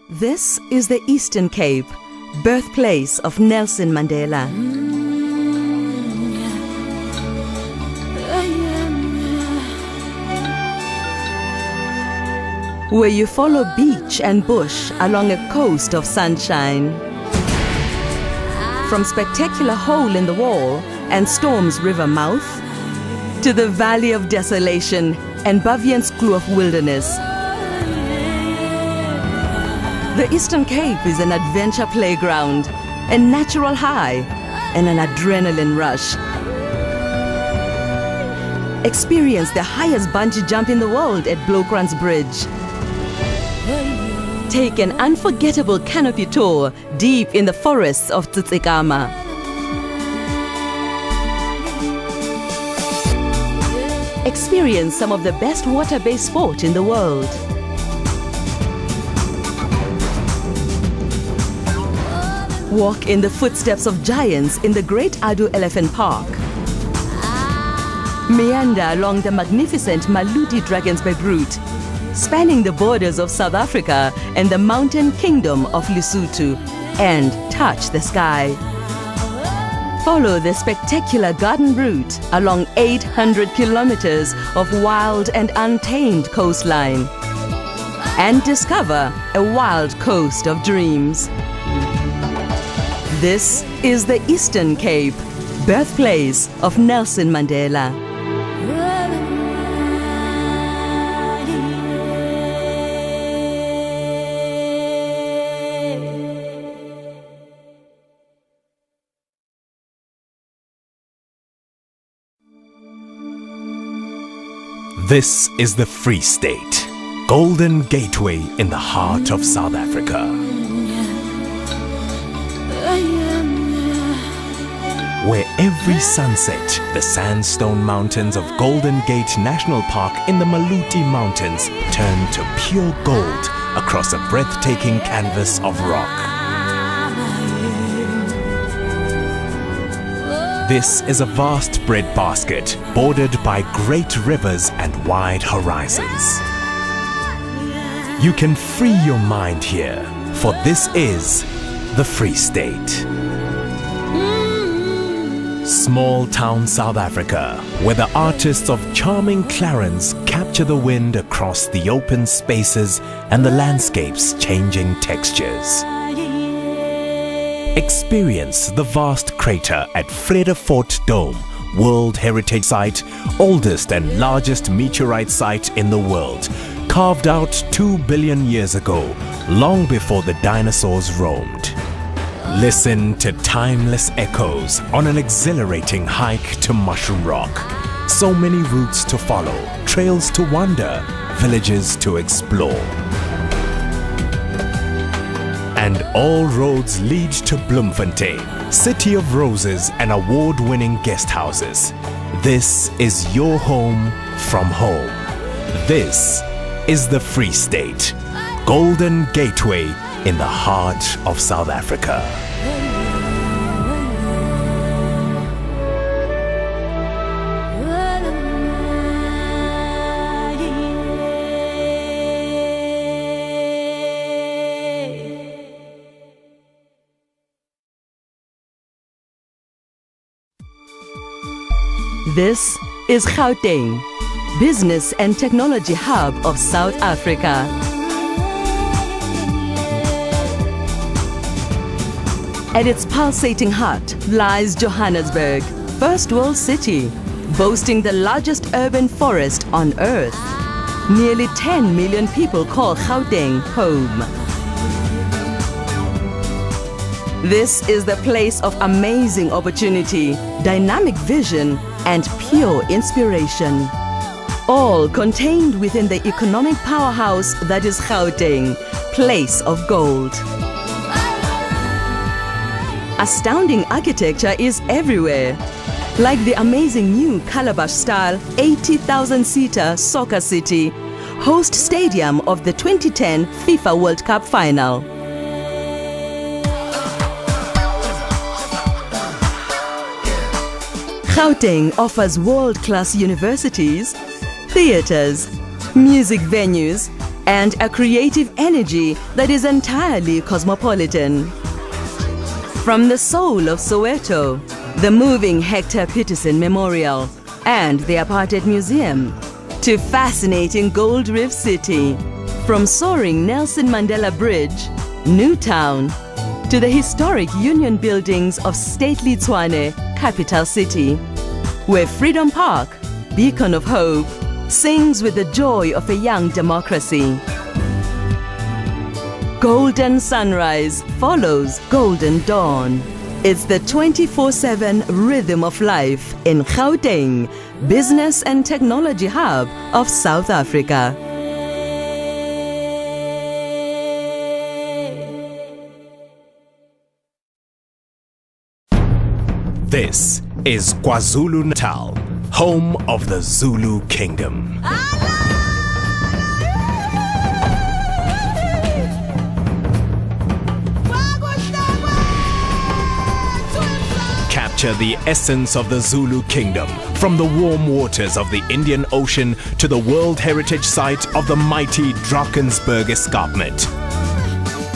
This is the Eastern Cape, birthplace of Nelson Mandela. Where you follow beach and bush along a coast of sunshine. From spectacular hole in the wall and Storms River mouth, to the Valley of Desolation and Baviaanskloof wilderness. The Eastern Cape is an adventure playground, a natural high, and an adrenaline rush. Experience the highest bungee jump in the world at Blokrans Bridge. Take an unforgettable canopy tour deep in the forests of Tsitsikamma. Experience some of the best water-based sport in the world. Walk in the footsteps of giants in the Great Adu Elephant Park. Meander along the magnificent Maluti Drakensberg route, spanning the borders of South Africa and the mountain kingdom of Lesotho, and touch the sky. Follow the spectacular garden route along 800 kilometers of wild and untamed coastline, and discover a wild coast of dreams. This is the Eastern Cape, birthplace of Nelson Mandela. This is the Free State, Golden Gateway in the heart of South Africa. Where every sunset, the sandstone mountains of Golden Gate National Park in the Maluti Mountains turn to pure gold across a breathtaking canvas of rock. This is a vast breadbasket bordered by great rivers and wide horizons. You can free your mind here, for this is the Free State. Small town South Africa, where the artists of charming Clarence capture the wind across the open spaces and the landscape's changing textures. Experience the vast crater at Vredefort Dome, World Heritage Site, oldest and largest meteorite site in the world, carved out 2 billion years ago, long before the dinosaurs roamed. Listen to timeless echoes on an exhilarating hike to Mushroom Rock. So many routes to follow, trails to wander, villages to explore. And all roads lead to Bloemfontein, City of Roses and award-winning guest houses. This is your home from home. This is the Free State, Golden Gateway in the heart of South Africa. This is Gauteng, business and technology hub of South Africa. At its pulsating heart lies Johannesburg, first world city, boasting the largest urban forest on earth. Nearly 10 million people call Gauteng home. This is the place of amazing opportunity, dynamic vision, and pure inspiration. All contained within the economic powerhouse that is Gauteng, place of gold. Astounding architecture is everywhere, like the amazing new Calabash-style 80,000-seater soccer city, host stadium of the 2010 FIFA World Cup final. Gauteng offers world-class universities, theaters, music venues, and a creative energy that is entirely cosmopolitan. From the soul of Soweto, the moving Hector Peterson Memorial and the Apartheid Museum, to fascinating Gold Reef City, from soaring Nelson Mandela Bridge, Newtown, to the historic Union buildings of stately Tshwane, capital city, where Freedom Park, beacon of hope, sings with the joy of a young democracy. Golden sunrise follows golden dawn. It's the 24/7 rhythm of life in Gauteng, business and technology hub of South Africa. This is KwaZulu-Natal, home of the Zulu Kingdom. Capture the essence of the Zulu Kingdom, from the warm waters of the Indian Ocean to the World Heritage Site of the mighty Drakensberg Escarpment.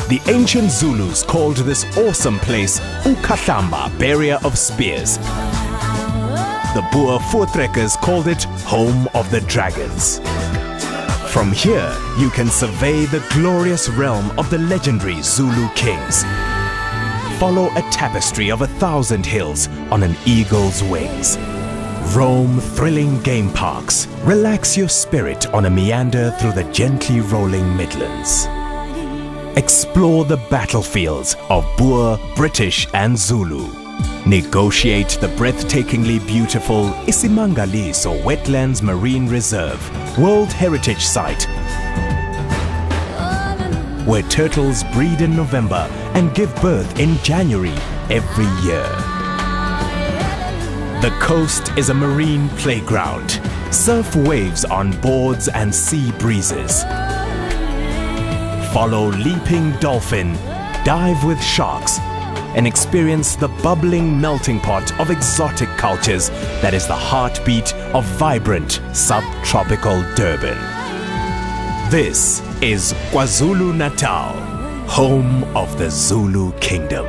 The ancient Zulus called this awesome place uKhahlamba, barrier of spears. The Boer voortrekkers called it home of the dragons. From here, you can survey the glorious realm of the legendary Zulu kings. Follow a tapestry of 1,000 hills on an eagle's wings. Roam thrilling game parks. Relax your spirit on a meander through the gently rolling Midlands. Explore the battlefields of Boer, British and Zulu. Negotiate the breathtakingly beautiful Isimangaliso Wetlands Marine Reserve, World Heritage Site, where turtles breed in November and give birth in January every year. The coast is a marine playground. Surf waves on boards and sea breezes. Follow leaping dolphin, dive with sharks, and experience the bubbling melting pot of exotic cultures that is the heartbeat of vibrant subtropical Durban. This is KwaZulu-Natal, home of the Zulu Kingdom.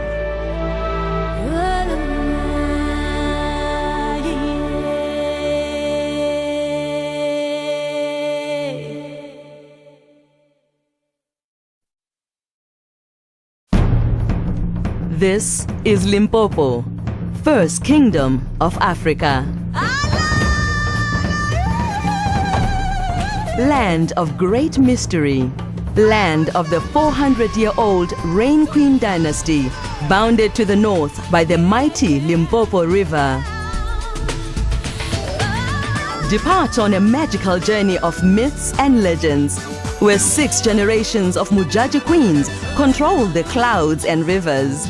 This is Limpopo, first kingdom of Africa. Land of great mystery, land of the 400-year-old Rain Queen dynasty, bounded to the north by the mighty Limpopo River. Depart on a magical journey of myths and legends, where 6 generations of Mujaji queens control the clouds and rivers.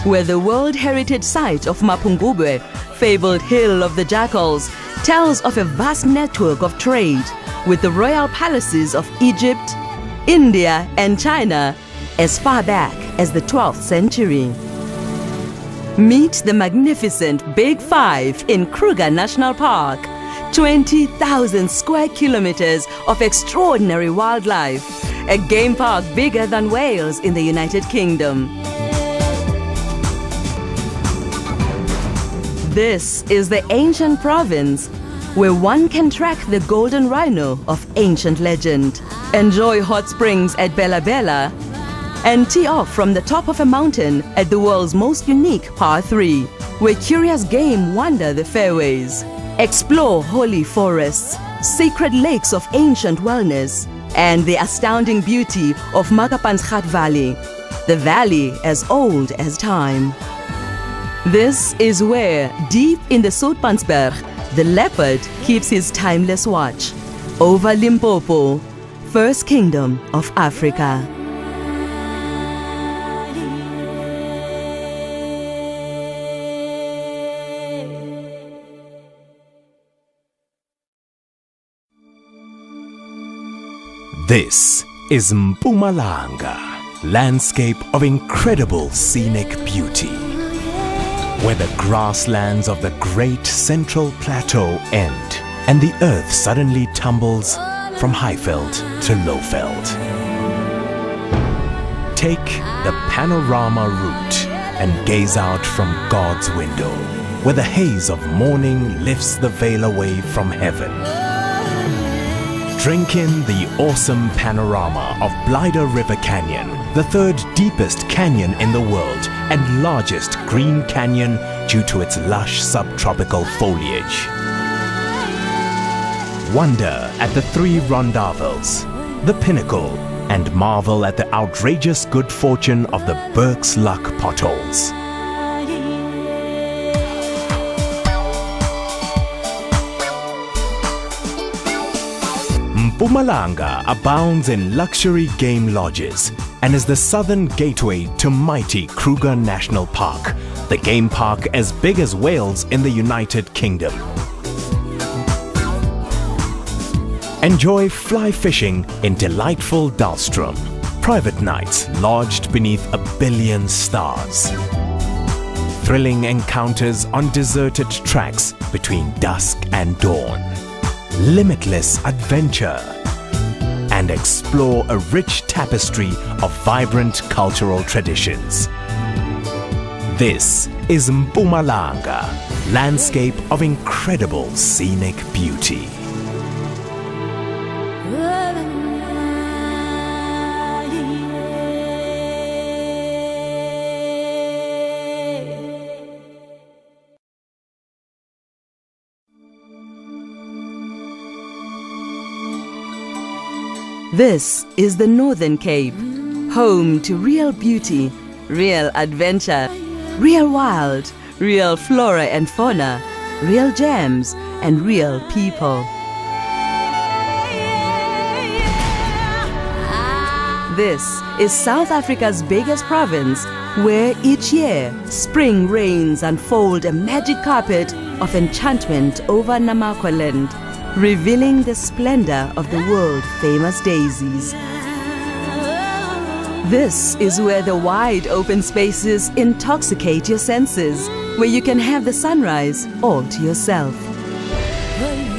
Where the World Heritage Site of Mapungubwe, fabled Hill of the Jackals, tells of a vast network of trade with the royal palaces of Egypt, India and China as far back as the 12th century. Meet the magnificent Big Five in Kruger National Park, 20,000 square kilometers of extraordinary wildlife, a game park bigger than Wales in the United Kingdom. This is the ancient province where one can track the golden rhino of ancient legend, enjoy hot springs at Bella Bella, and tee off from the top of a mountain at the world's most unique Par 3, where curious game wander the fairways. Explore holy forests, sacred lakes of ancient wellness, and the astounding beauty of Makapansgat Valley, the valley as old as time. This is where, deep in the Soutpansberg, the leopard keeps his timeless watch over Limpopo, first kingdom of Africa. This is Mpumalanga, landscape of incredible scenic beauty, where the grasslands of the Great Central Plateau end and the earth suddenly tumbles from Highveld to Lowveld. Take the panorama route and gaze out from God's window, where the haze of morning lifts the veil away from heaven. Drink in the awesome panorama of Blyder River Canyon, the third deepest canyon in the world and largest green canyon due to its lush subtropical foliage. Wonder at the three Rondavels, the pinnacle, and marvel at the outrageous good fortune of the Burke's Luck potholes. Mpumalanga abounds in luxury game lodges and is the southern gateway to mighty Kruger National Park, the game park as big as Wales in the United Kingdom. Enjoy fly fishing in delightful Dahlstrom, private nights lodged beneath 1 billion stars. Thrilling encounters on deserted tracks between dusk and dawn. Limitless adventure. And explore a rich tapestry of vibrant cultural traditions. This is Mpumalanga, landscape of incredible scenic beauty. This is the Northern Cape, home to real beauty, real adventure, real wild, real flora and fauna, real gems, and real people. This is South Africa's biggest province, where each year spring rains unfold a magic carpet of enchantment over Namakwaland, revealing the splendor of the world-famous daisies. This is where the wide open spaces intoxicate your senses, where you can have the sunrise all to yourself.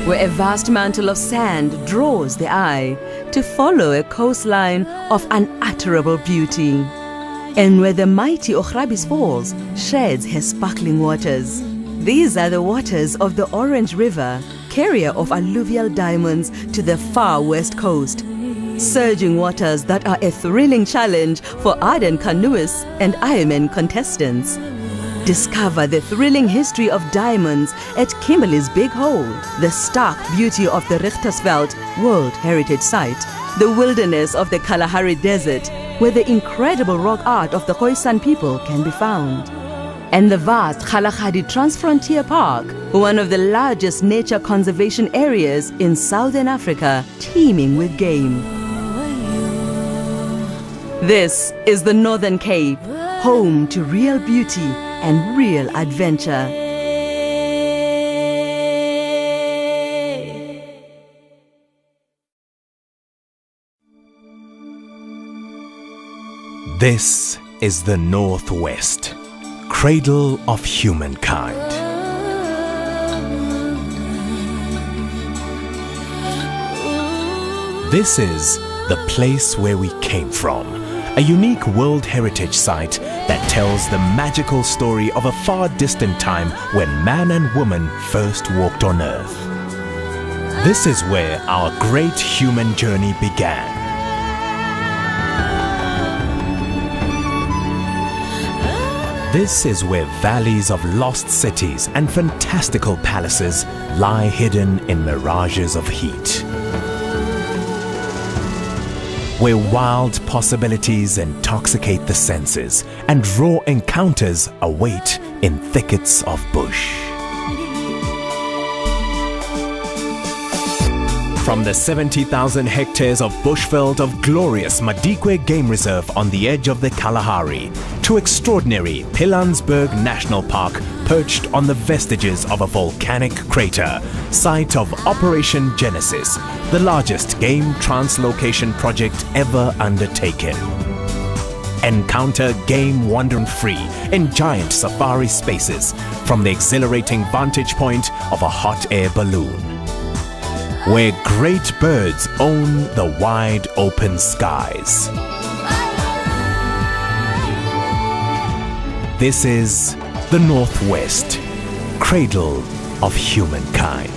Where a vast mantle of sand draws the eye to follow a coastline of unutterable beauty. And where the mighty Ochrabis Falls sheds her sparkling waters. These are the waters of the Orange River, carrier of alluvial diamonds to the far west coast. Surging waters that are a thrilling challenge for ardent canoeists and Ironman contestants. Discover the thrilling history of diamonds at Kimberley's Big Hole, the stark beauty of the Richtersveld World Heritage Site, the wilderness of the Kalahari Desert, where the incredible rock art of the Khoisan people can be found, and the vast Kgalagadi Transfrontier Park, one of the largest nature conservation areas in Southern Africa, teeming with game. This is the Northern Cape, home to real beauty and real adventure. This is the Northwest, cradle of humankind. This is the place where we came from, a unique World Heritage Site that tells the magical story of a far distant time when man and woman first walked on Earth. This is where our great human journey began. This is where valleys of lost cities and fantastical palaces lie hidden in mirages of heat. Where wild possibilities intoxicate the senses and raw encounters await in thickets of bush. From the 70,000 hectares of bushveld of glorious Madikwe Game Reserve on the edge of the Kalahari to extraordinary Pilanesberg National Park perched on the vestiges of a volcanic crater, site of Operation Genesis, the largest game translocation project ever undertaken. Encounter game wandering free in giant safari spaces from the exhilarating vantage point of a hot air balloon. where great birds own the wide open skies. This is the Northwest, cradle of humankind.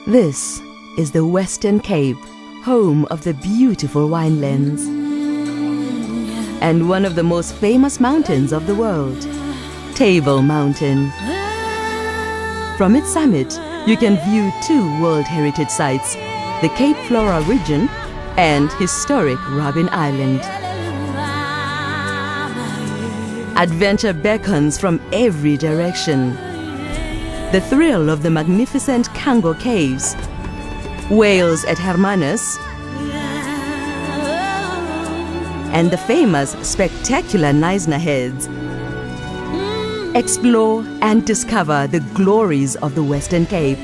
This is the Western Cape, home of the beautiful winelands, and one of the most famous mountains of the world, Table Mountain. From its summit, you can view two World Heritage Sites, the Cape Flora region and historic Robben Island. Adventure beckons from every direction. The thrill of the magnificent Cango Caves, whales at Hermanus, and the famous spectacular Knysna Heads. Explore and discover the glories of the Western Cape,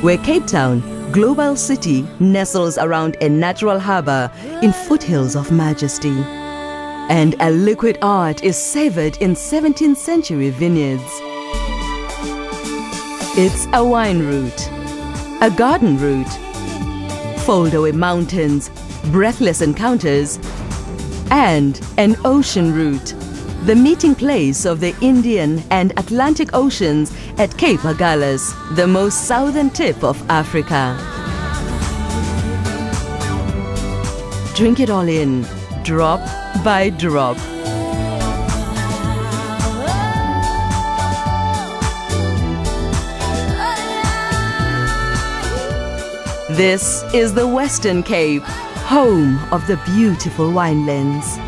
where Cape Town, global city, nestles around a natural harbor in foothills of majesty. And a liquid art is savored in 17th century vineyards. It's a wine route, a garden route, foldaway mountains, breathless encounters, and an ocean route, the meeting place of the Indian and Atlantic Oceans at Cape Agulhas, the most southern tip of Africa. Drink it all in, drop by drop. This is the Western Cape, home of the beautiful winelands.